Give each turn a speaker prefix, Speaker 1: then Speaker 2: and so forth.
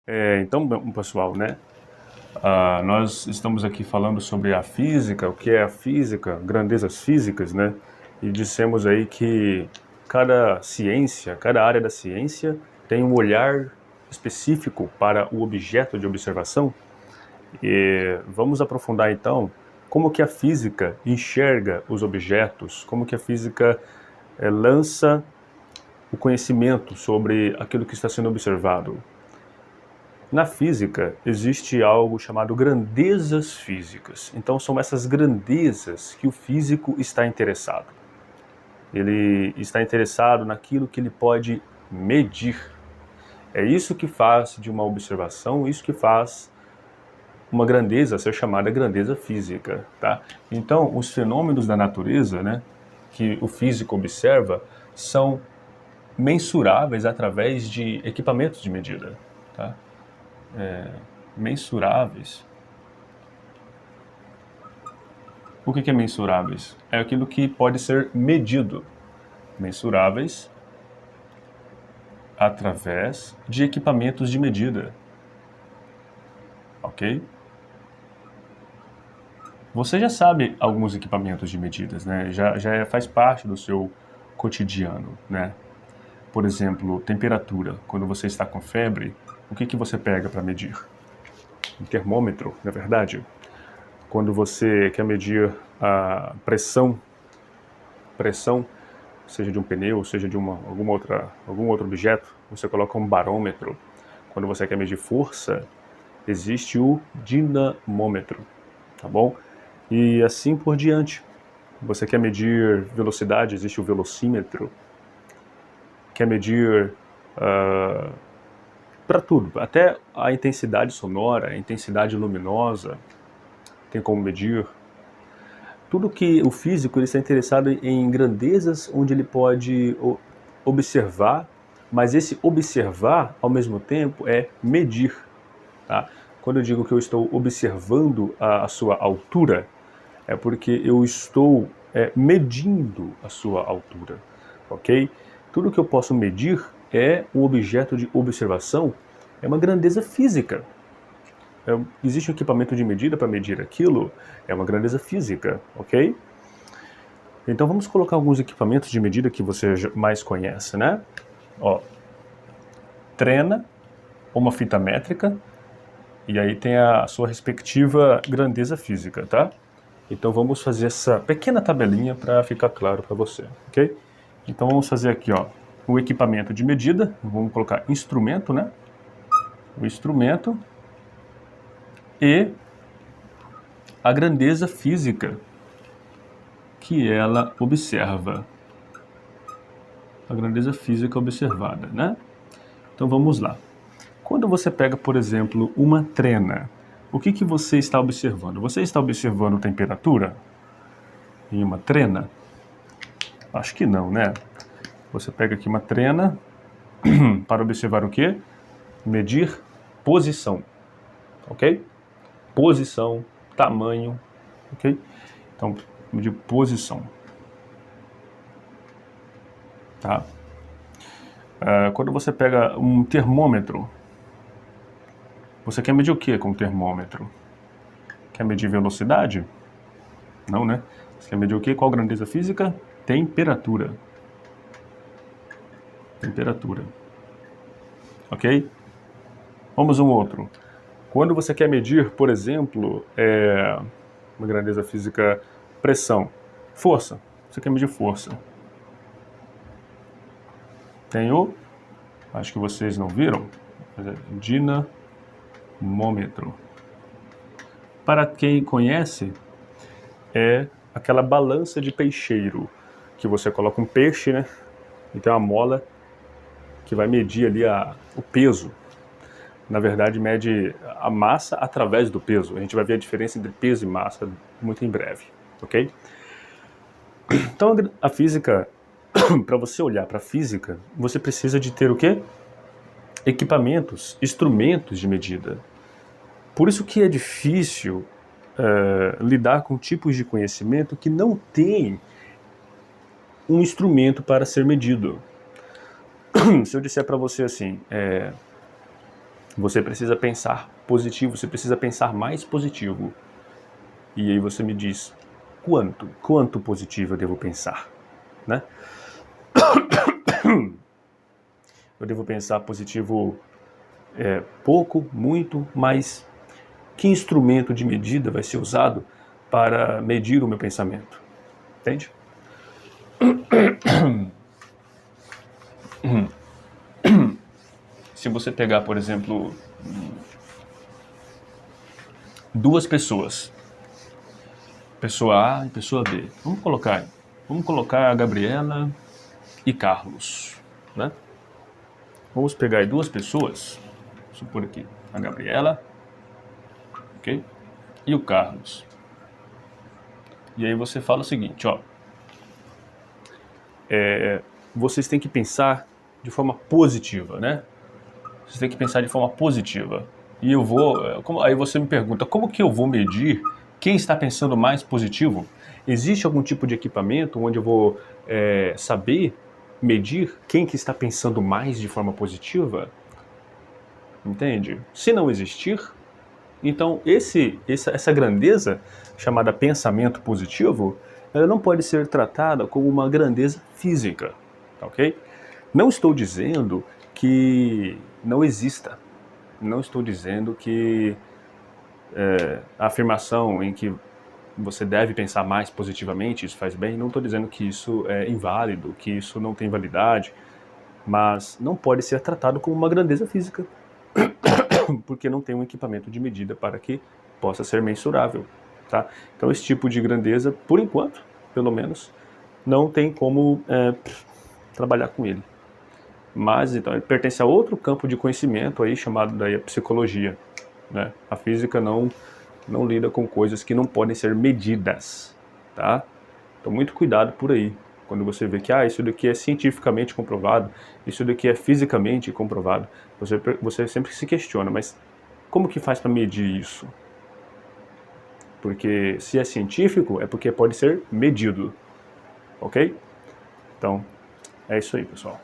Speaker 1: Então, bom, pessoal, né? Nós estamos aqui falando sobre a física, o que é a física, grandezas físicas, né? E dissemos aí que cada ciência, cada área da ciência tem um olhar específico para o objeto de observação. E vamos aprofundar então como que a física enxerga os objetos, como que a física lança o conhecimento sobre aquilo que está sendo observado. Na física, existe algo chamado grandezas físicas. Então, são essas grandezas que o físico está interessado. Ele está interessado naquilo que ele pode medir. É isso que faz de uma observação, isso que faz uma grandeza ser chamada grandeza física, tá? Então, os fenômenos da natureza, né, que o físico observa, são mensuráveis através de equipamentos de medida, tá? Mensuráveis. O que é mensuráveis? É aquilo que pode ser medido. Mensuráveis através de equipamentos de medida. Ok? Você já sabe alguns equipamentos de medidas, né? Já faz parte do seu cotidiano, né? Por exemplo, temperatura. Quando você está com febre, o que você pega para medir? Um termômetro, não é verdade? Quando você quer medir a pressão, seja de um pneu, seja de algum outro objeto, você coloca um barômetro. Quando você quer medir força, existe o dinamômetro, tá bom? E assim por diante. Você quer medir velocidade, existe o velocímetro. Quer medir para tudo, até a intensidade sonora, a intensidade luminosa, tem como medir. Tudo que o físico ele está interessado em grandezas onde ele pode observar, mas esse observar, ao mesmo tempo, é medir. Tá? Quando eu digo que eu estou observando a sua altura, é porque eu estou medindo a sua altura, ok? Tudo que eu posso medir é um objeto de observação, é uma grandeza física. Existe um equipamento de medida para medir aquilo, é uma grandeza física, ok? Então vamos colocar alguns equipamentos de medida que você mais conhece, né? Ó, trena, uma fita métrica, e aí tem a sua respectiva grandeza física, tá? Então vamos fazer essa pequena tabelinha para ficar claro para você, ok? Então vamos fazer aqui, ó, o equipamento de medida, vamos colocar instrumento, né? O instrumento e a grandeza física que ela observa. A grandeza física observada, né? Então vamos lá. Quando você pega, por exemplo, uma trena, o que você está observando? Você está observando temperatura em uma trena? Acho que não, né? Você pega aqui uma trena para observar o quê? Medir posição, ok? Posição, tamanho, ok? Então, medir posição, tá? Quando você pega um termômetro, você quer medir o que com o termômetro? Quer medir velocidade? Não, né? Você quer medir o que? Qual grandeza física? Temperatura. Temperatura. Ok? Vamos um outro. Quando você quer medir, por exemplo, uma grandeza física, pressão, força. Você quer medir força. Tem o, acho que vocês não viram, mas é dinamômetro. Para quem conhece, é aquela balança de peixeiro, que você coloca um peixe, né? E tem uma mola que vai medir ali o peso. Na verdade, mede a massa através do peso. A gente vai ver a diferença entre peso e massa muito em breve, ok? Então, a física, para você olhar para a física, você precisa de ter o quê? Equipamentos, instrumentos de medida. Por isso que é difícil lidar com tipos de conhecimento que não tem um instrumento para ser medido. Se eu disser para você assim, Você precisa pensar positivo, você precisa pensar mais positivo. E aí você me diz, quanto positivo eu devo pensar, né? Eu devo pensar positivo pouco, muito, mas que instrumento de medida vai ser usado para medir o meu pensamento? Entende? Se você pegar, por exemplo, duas pessoas, pessoa A e pessoa B, vamos colocar a Gabriela e Carlos, né? Vamos pegar aí duas pessoas, vou supor aqui, a Gabriela, ok? E o Carlos. E aí você fala o seguinte, ó, vocês têm que pensar de forma positiva, né? Vocês têm que pensar de forma positiva. E eu vou, aí você me pergunta, como que eu vou medir quem está pensando mais positivo? Existe algum tipo de equipamento onde eu vou saber medir quem que está pensando mais de forma positiva? Entende? Se não existir, então essa grandeza chamada pensamento positivo, ela não pode ser tratada como uma grandeza física, tá ok? Não estou dizendo que não exista. Não estou dizendo que a afirmação em que você deve pensar mais positivamente, isso faz bem, não estou dizendo que isso é inválido, que isso não tem validade, mas não pode ser tratado como uma grandeza física, porque não tem um equipamento de medida para que possa ser mensurável, tá? Então esse tipo de grandeza, por enquanto, pelo menos, não tem como trabalhar com ele. Mas então ele pertence a outro campo de conhecimento aí chamado daí a psicologia, né? A física não lida com coisas que não podem ser medidas, tá? Então muito cuidado por aí. Quando você vê que isso daqui é cientificamente comprovado, isso daqui é fisicamente comprovado, você sempre se questiona, mas como que faz para medir isso? Porque se é científico, é porque pode ser medido, ok? Então, é isso aí, pessoal.